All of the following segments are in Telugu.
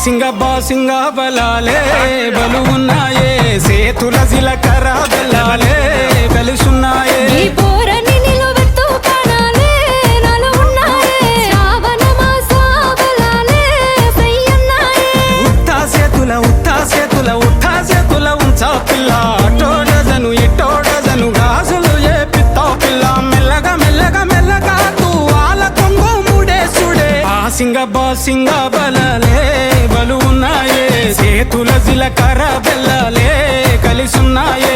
బాసింగ బలాలే బలు ఉన్నాయే సేతుల జిలకర బెల్లాలే కలిసున్నాయే చేతుల ఉంచా పిల్ల అటోడజను ఇటోడజను గాజులు ఏ పిత్తా పిల్ల మెల్లగా మెల్లగా మెల్లగా తూ ఆల కొంగు ముడేసుడే బాసింగ బలాలే బలు ఉన్నాయే సేతుల జిలకర బెల్లాలే కలిసున్నాయే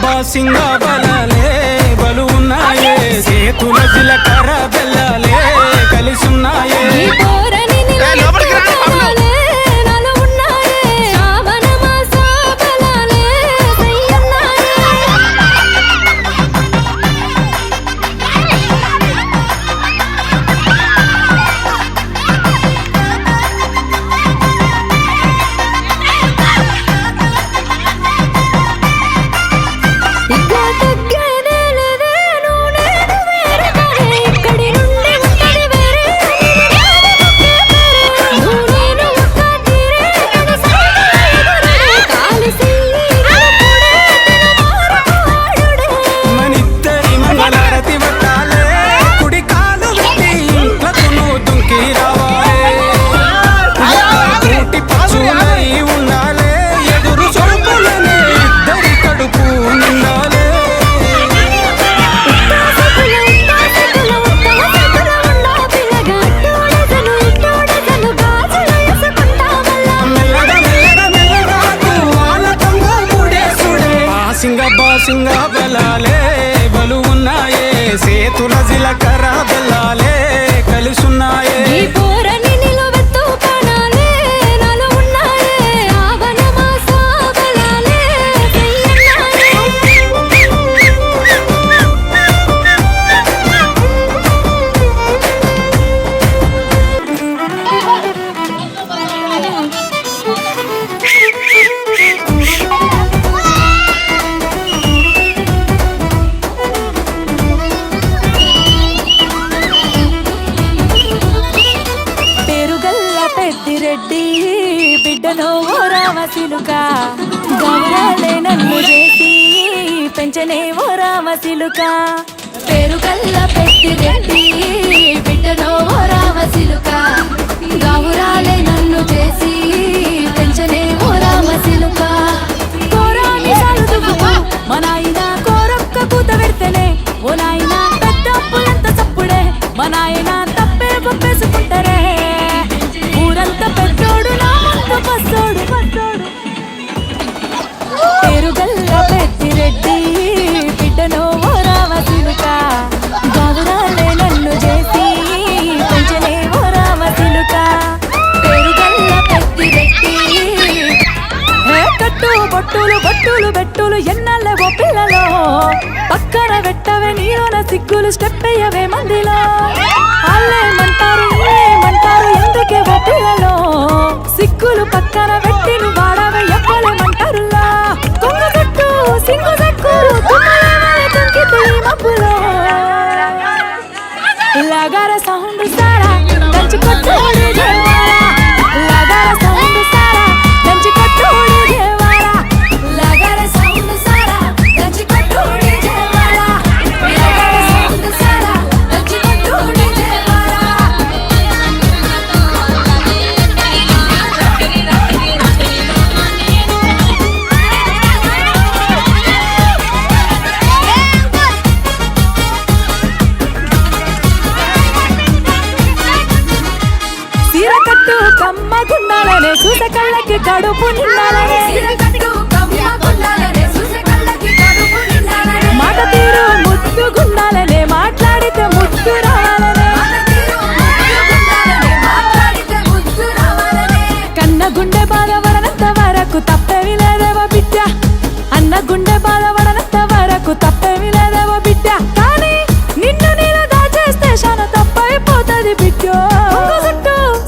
బాసింగ బలాలే బలు ఉన్నాయే సేతుల జిలకర బెల్లాలే కలిసున్నాయే బాసింగ బలాలే బలు ఉన్నాయే సేతుల జిలకర బెల్లాలే కలిసున్నాయే బిడ్డను ఓ రామసిలుక గౌరాలే నన్ను చేసి పెంచనే ఓ రామసిలుక పేరు కల్ల పెట్టి రెడ్డి బిడ్డను ఓ రామసిలుక గౌరాలే నన్ను చేసి పెంచనే ఓ రామసిలుక కోరాని సాలుదుకు మా నాయన కోరొక్క కూత పెడితేనే ఓ నాయన పెద్ద అప్పులంత చప్పుడే మా నాయన తప్పే ఒప్పేసుకుంటారే ఊరంతా పెద్దోడు పసోడు పేరుగల్ల పెద్ది రెడ్డి బిడ్డను ఓ రామసిలుక గౌరాలే నన్ను చేసి పెంచనే ఓ రామసిలుక పేరుగల్ల పెద్ది రెడ్డి కట్టు బొట్టులు బెట్టులు ఎన్నాళ్ళే ఓ పిల్లలో పక్కన పెట్టవే నీలోన సిగ్గులు స్టెప్ అయ్యవే మందిలో వాళ్ళేమంటారు ఏమంటారు ఎందుకే ఓ పిల్లలో సిగ్గులు పక్కన పెట్టి నువ్వు వాడవే ఎవ్వలేమంటారులా కొంగ జట్టు సింగు జట్టు మబ్బులో లగార సౌండ్ సారా దంచి కొట్టోడి దేవారా లగార సౌండ్ సారా దంచి కొట్టోడి దేవారా లగార కడుపు నిండాలనే మాట తీరు ముద్దుగుండాలనే మాట్లాడితే ముద్దు రావాలనే కన్న గుండె బాధపడనంత వరకు తప్పేమి లేదేవో బిడ్డ అన్న గుండె బాధపడనంత వరకు తప్పేమి లేదేవో బిడ్డ కానీ నిన్ను నేను దాచేస్తే చాలా తప్పైపోతుంది బిడ్డ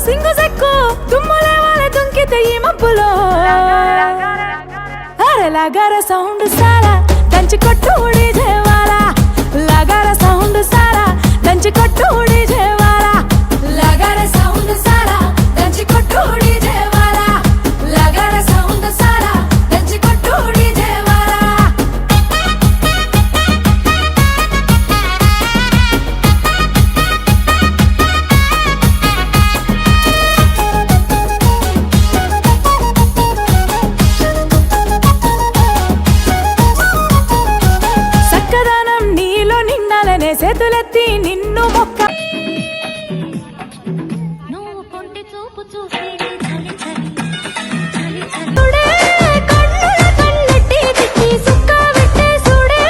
సింగు సెక్కు తుమ్ము లేవాలి దుంకితే ఈ మబ్బులో అరే లాగార సౌండ్ సారా దంచి కొట్టు డీజే వాలా లాగార సౌండ్ సారా దంచి కొట్టు డీజే వాలా లాగార సౌండ్ సారా దంచి కొట్టు డీజే వాలా లాగార సౌండ్ సారా దంచి కొట్టు డీజే వాలా సక్కదనం నీలో నిండాలనే చేతులెత్తి నిన్ను మొక్క నువ్వు కొంటి చూపు చూసి చలి చలి చలి చలి చూడే కన్నుల కన్నెట్టి తిట్టి సుక్క విట్టే చూడే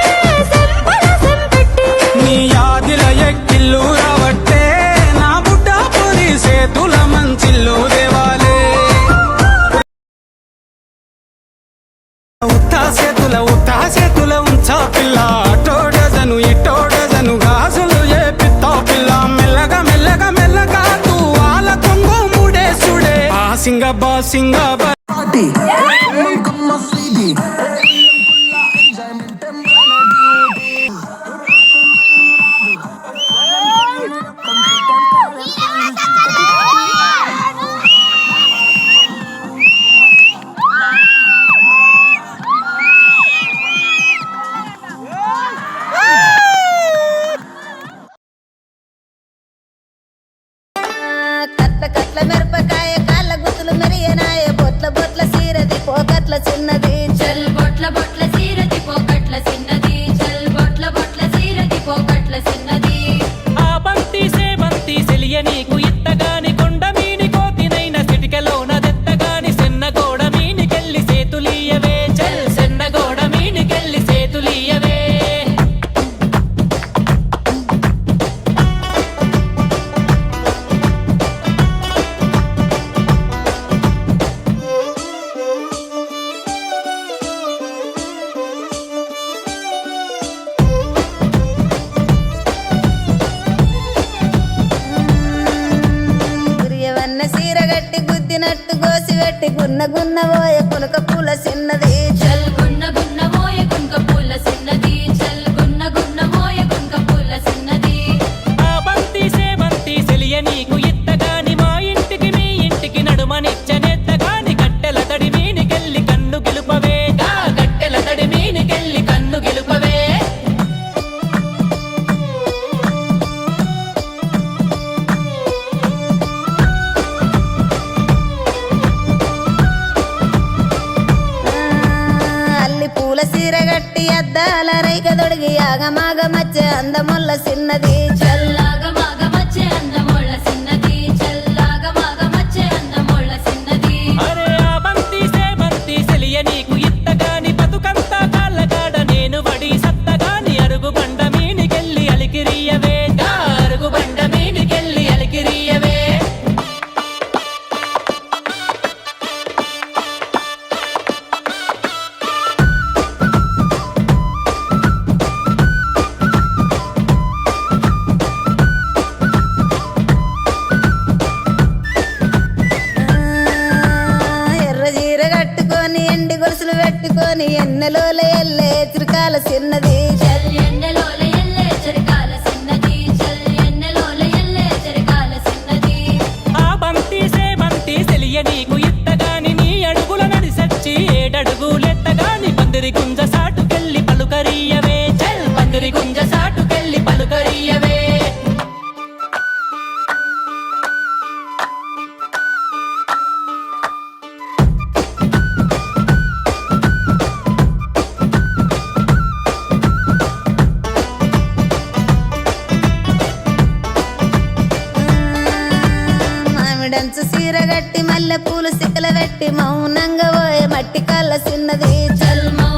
సెంపల సెంపెట్టి నీ యాదిల ఎక్కిల్లు రావట్టే నా బుడ్డ పురి సేతుల మంచిల్లు దేవాలే ఉత్తా చేతుల ఉంచా పిల్ల అటోడజను ఇటోడజను గాజులు ఏ పిత్తా పిల్ల మెల్లగా మెల్లగా మెల్లగా తూ ఆల కొంగు ముడే సుడే ఆ సింగబ్బా party. Come on, sweetie. Enjoyment and duty. కట్ల కట్ల మిరపకాయ కాళ్ళ గుత్తులు మెరియనాయ బొట్ల బొట్ల సీరది పోకట్ల చిన్నది చల్ బొట్ల బొట్ల సీరది పోకట్ల సిన్నది చల్ బొట్ల బొట్ల సీరది పోకట్ల సిన్నది ఆ బంతి సేబంతి సెలియ నీకు ఇత్తగాని కొండ మీని కోతినైన సిటికలోన దెత్తగాని సెన్నగోడ మీనికెళ్ళి సేతులీయవే చల్ సెన్నగోడ మీనికెళ్ళి సేతులీయవే గురియవన్న సీర గట్టి గుద్దినట్టు గోసి పెట్టి గున్న గున్న పోయ పునక పూల చిన్నది చల్ గున్న గున్న మోయ గుంక పూల సిన్నది చల్ గున్న గున్న మోయ గుంక పూల సిన్నది ఆ బంతి సేబంతి సెలియ నీకు ఇత్తగాని మా ఇంటికి మీ ఇంటికి నడుమనిచ్చనెత్తగాని గట్టెల తడి మీనికెళ్ళి కన్ను గెలుపవే గా గట్టెల తడి మీనికెళ్ళి కన్ను గెలుపవే అల్లి పూల సీర గట్టి అద్దాల రైక దొడిగి ఆగమాగ మధ్య అందముల్ల చిన్నది చల్లాగా మాగ మచ్చే అందమోళ్ళ సిన్నది చల్లాగా మాగ మచ్చే అందమోళ్ళ సిన్నది అరే ఆ బంతి సేబంతి సెలియ నీకు ఇత్తగాని బతుకంతా కాళ్ళగాడ నేను వడి సత్తగాని అరుగు బండ మీనికెళ్ళి అలికిరియవే గా అరుగు బండ మీనికెళ్ళి అలికిరియవే ఎర్ర చీర కట్టుకొని ఎండి గొలుసులు పెట్టుకొని ఎన్నెలోల ఎల్లే చిరకాల చిన్నది చల్ ఎండలోల ఎల్లే చెరకాల సిన్నది చల్ ఎండలోల ఎల్లే చెరకాల సిన్నది ఆ బంతి సేబంతి సెలియ నీకు ఇత్తగాని నీ అడుగుల నడిసచ్చి ఏడడుగులెత్తగాని పందిరి గుంజ సాటుకెళ్ళి పలుకరియవే చల్ పందిరి గుంజ సాటుకెళ్ళి పలుకరియవే కంచు సీర గట్టి మల్లె పూలు సిక్కల పెట్టి మౌనంగా పోయే మట్టి కళ్ళ చిన్నది చల్ మౌనంగా